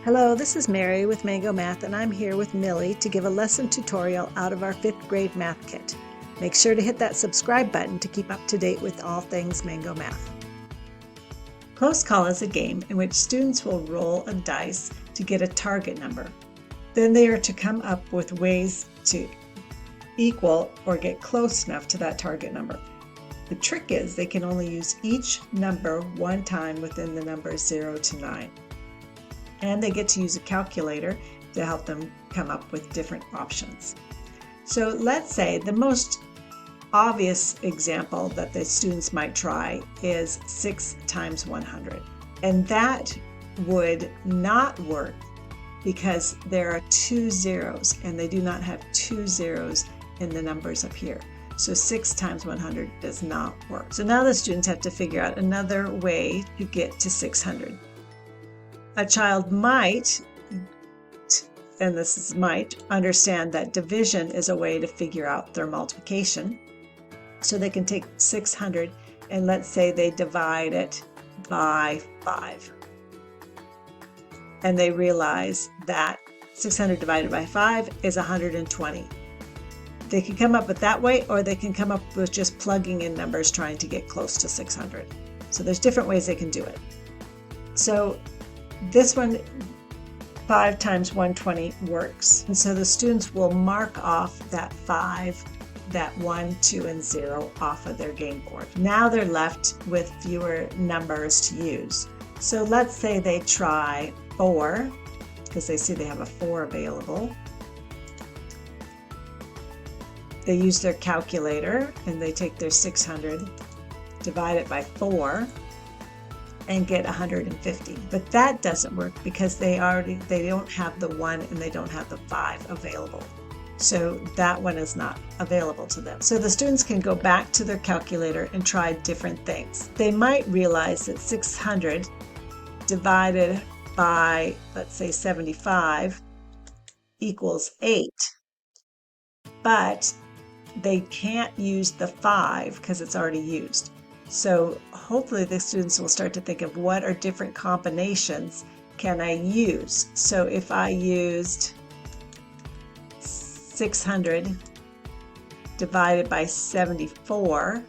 Hello, this is Mary with Mango Math, and I'm here with Millie to give a lesson tutorial out of our 5th grade math kit. Make sure to hit that subscribe button to keep up to date with all things Mango Math. Close Call is a game in which students will roll a dice to get a target number. Then they are to come up with ways to equal or get close enough to that target number. The trick is they can only use each number one time within the numbers 0 to 9. And they get to use a calculator to help them come up with different options. So let's say the most obvious example that the students might try is 6 times 100. And that would not work because there are 2 zeros and they do not have 2 zeros in the numbers up here. So 6 times 100 does not work. So now the students have to figure out another way to get to 600. A child might, and this is might, understand that division is a way to figure out their multiplication. So they can take 600 and let's say they divide it by 5. And they realize that 600 divided by 5 is 120. They can come up with that way, or they can come up with just plugging in numbers trying to get close to 600. So there's different ways they can do it. So this one, 5 times 120 works. And so the students will mark off that 5, that 1, 2, and 0 off of their game board. Now they're left with fewer numbers to use. So let's say they try 4, because they see they have a 4 available. They use their calculator and they take their 600, divide it by 4, and get 150. But that doesn't work because they don't have the 1 and they don't have the 5 available. So that one is not available to them. So the students can go back to their calculator and try different things. They might realize that 600 divided by, let's say, 75 equals 8, but they can't use the 5 because it's already used. So hopefully the students will start to think of what are different combinations can I use. So if I used 600 divided by 74,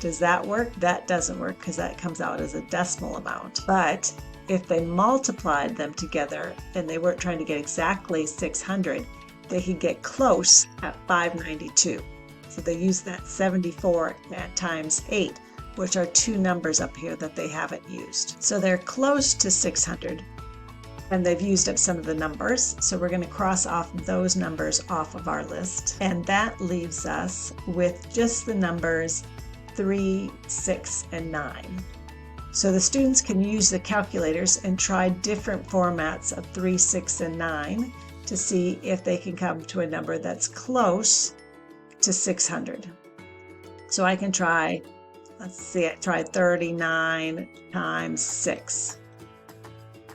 does that work? That doesn't work because that comes out as a decimal amount. But if they multiplied them together and they weren't trying to get exactly 600, they could get close at 592. So they use that 74 times 8, which are 2 numbers up here that they haven't used. So they're close to 600 and they've used up some of the numbers. So we're going to cross off those numbers off of our list. And that leaves us with just the numbers 3, 6, and 9. So the students can use the calculators and try different formats of 3, 6, and 9 to see if they can come to a number that's close to 600. So I can try, let's see, I tried 39 times 6.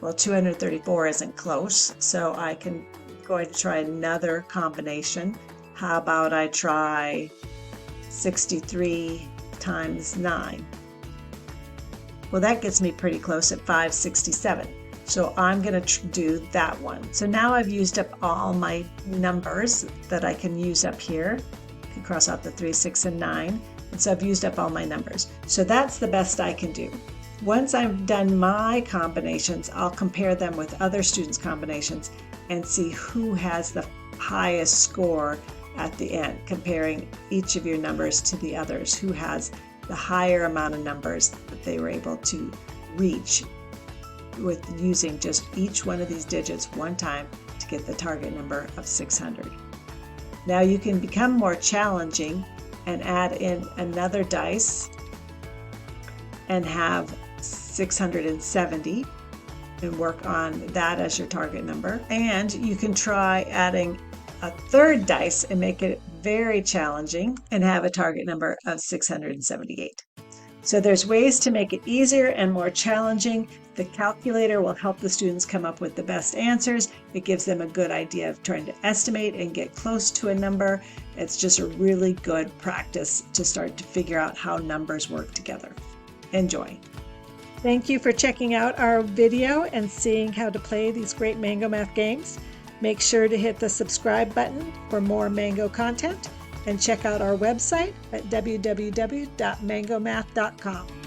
Well, 234 isn't close, so I can go ahead and try another combination. How about I try 63 times 9? Well, that gets me pretty close at 567. So I'm going to do that one. So now I've used up all my numbers that I can use up here. I can cross out the 3, 6, and 9. And so I've used up all my numbers. So that's the best I can do. Once I've done my combinations, I'll compare them with other students' combinations and see who has the highest score at the end, comparing each of your numbers to the others, who has the higher amount of numbers that they were able to reach with using just each one of these digits one time to get the target number of 600. Now you can become more challenging and add in another dice and have 670 and work on that as your target number. And you can try adding a third dice and make it very challenging and have a target number of 678. So there's ways to make it easier and more challenging. The calculator will help the students come up with the best answers. It gives them a good idea of trying to estimate and get close to a number. It's just a really good practice to start to figure out how numbers work together. Enjoy. Thank you for checking out our video and seeing how to play these great Mango Math games. Make sure to hit the subscribe button for more Mango content and check out our website at www.mangomath.com.